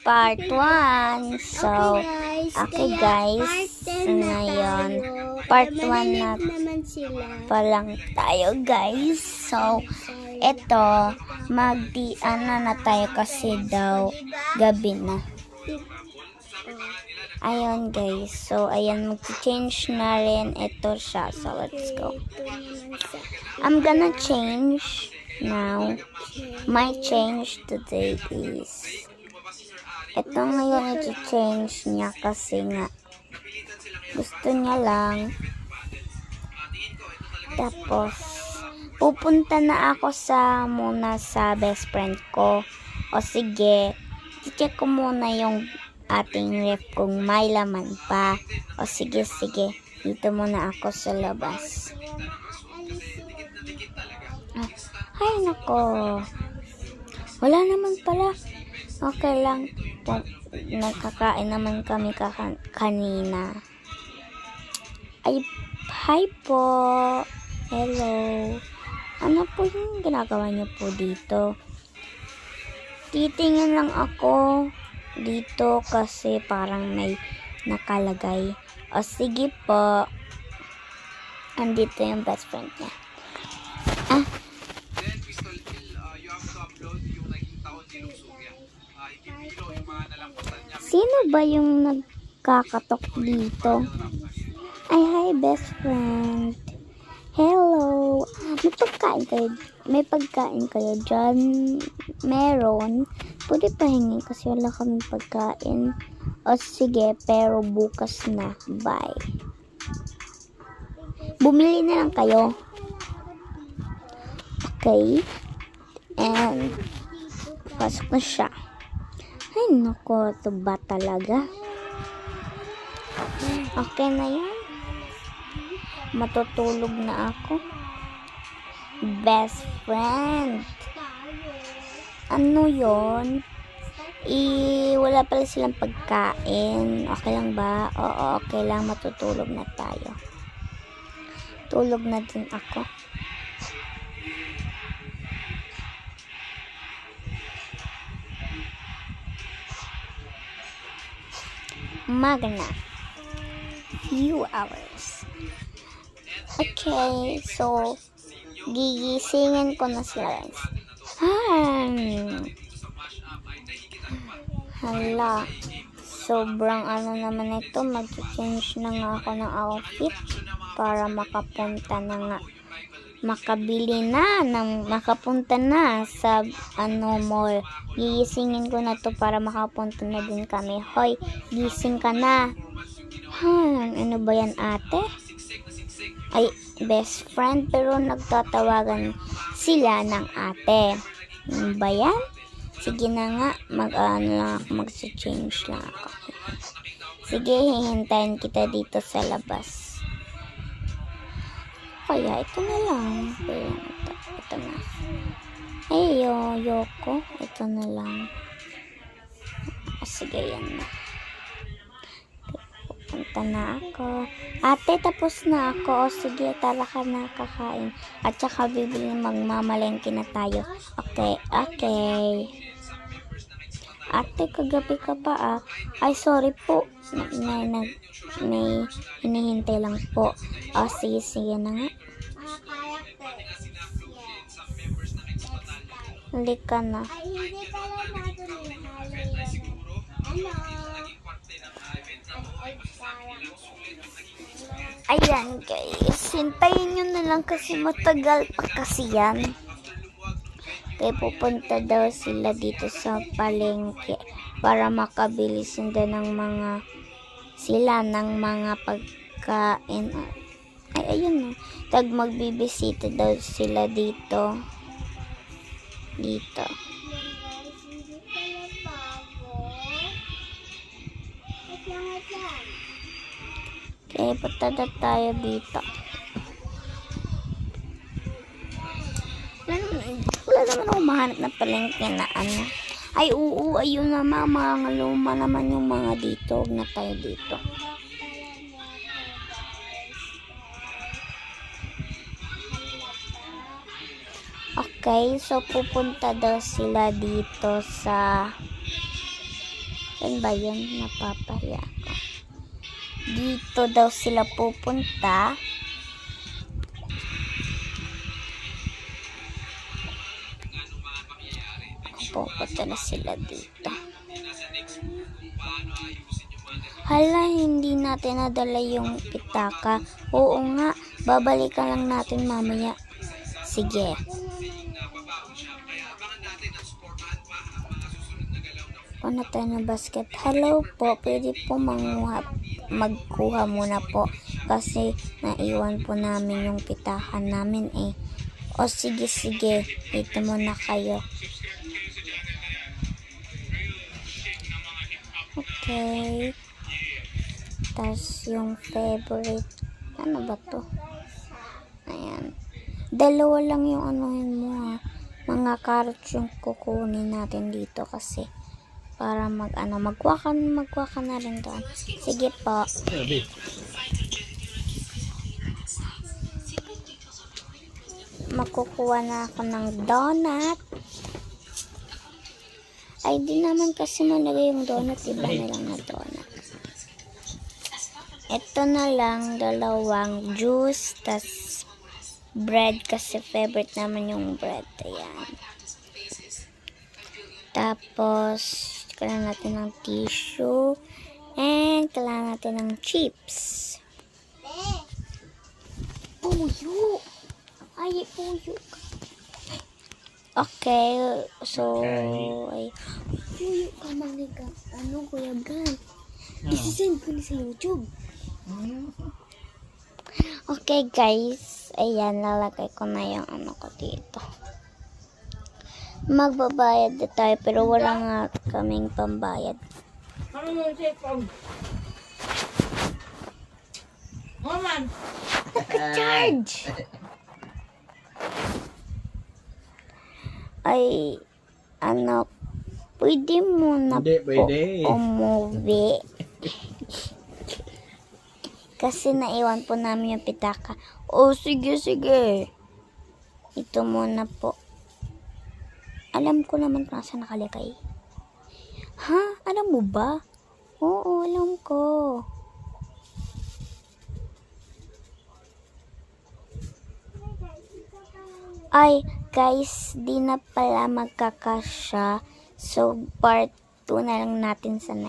part 1. So, okay guys, ngayon, part 1 na pa lang tayo guys. So, eto, ano na tayo kasi daw gabi na. Ayun guys, so ayan, mag-change na rin ito siya. So, let's go. I'm gonna change now. My change today is ito ngayon i-change niya kasi nga gusto niya lang. Tapos pupunta na ako muna sa best friend ko. O sige, i-check ko muna yung ating ref kung may laman pa. O sige, dito muna ako sa labas. Ay nako, wala naman pala. Okay lang. Nagkakain naman kami kanina. Ay, hi po. Hello. Ano po yung ginagawa niyo po dito? Titingin lang ako dito kasi parang may nakalagay. O sige po. Andito yung best friend niya. Sino ba yung nagkakatok dito? Ay, hi best friend. Hello. May pagkain kayo dyan? Meron. Pwede pahingin kasi wala kaming pagkain. O sige, pero bukas na. Bye. Bumili na lang kayo. Okay. And pasok na siya. Ay, nako, ito ba talaga? Okay na yan. Matutulog na ako. Best friend. Ano yon? Wala pala silang pagkain. Okay lang ba? Oo, okay lang. Matutulog na tayo. Tulog na din ako. Magna. Few hours. Okay, so gigisingin ko na sila. Hala, sobrang ano naman ito, mag-change na nga ako ng outfit para makapunta sa mall. Gigisingin ko na to para makapunta na din kami. Hoy, gising ka na. Ano ba yan ate? Ay, best friend, pero nagtatawagan sila ng ate. Ano ba yan? Sige na nga, mag-change lang ako. Sige, hihintayin kita dito sa labas. Kaya, ito na lang. Ito na. Ay, yoko. Ito na lang. Sige, yan na. Punta na ako. Ate, tapos na ako. O sige, tara ka na kakain. At saka bibili, magmamalengke na tayo. Okay. Ate, kagabi ka pa Ay, sorry po. May hinihintay lang po. O sige na nga. Halika na. Ayan guys, hintayin nyo na lang kasi matagal pa kasi yan. Kaya pupunta daw sila dito sa palengke para makabili sila ng mga pagkain. Ay, ayun na. Magbibisita daw sila dito. Okay, punta na tayo dito. Wala naman ako mahanap na palengke na ano. Ay, oo, ayun na mga luma naman yung mga dito. Huwag na tayo dito. Okay, so pupunta daw sila dito sa Saan ba yun? Napapahiya ako. Dito daw sila pupunta. Pupunta na sila dito. Hala, hindi natin nadala yung pitaka. Oo nga, babalikan lang natin mamaya. Sige. Ano tayo ng basket? Hello po, pwede po magkuha muna po kasi naiwan po namin yung pitakan namin eh. O sige, dito muna kayo. Okay. Tas yung favorite, ano ba to? Ayan. Dalawa lang yung anuhin mo ha. Mga carrots yung kukunin natin dito kasi para magkuha ka na rin doon. Sige po. Makukuha na ako ng donut. Ay, di naman kasi malagay yung donut. Iba na lang na donut. Ito na lang, 2 juice, tas bread kasi favorite naman yung bread. Ayan. Tapos, kailangan natin ng tissue. And, kailangan natin ng chips. Puyo! Ay, puyo. Okay, so, ay, puyo ka maniga. Ano, Kuya Gan? Isisend ko na sa YouTube. Okay, guys. Ayan, lalagay ko na yung ano ko dito. Magbabayad na tayo, pero wala nga kaming pambayad. Naka-charge! Ay, ano, pwede mo na po umuwi. Kasi naiwan po namin yung pitaka. Oh, sige. Ito muna po. Alam ko naman kung nasa nakalagay. Ha? Alam mo ba? Oo, alam ko. Ay, guys, di na pala magkakasya. So, part 2 na lang natin sa next.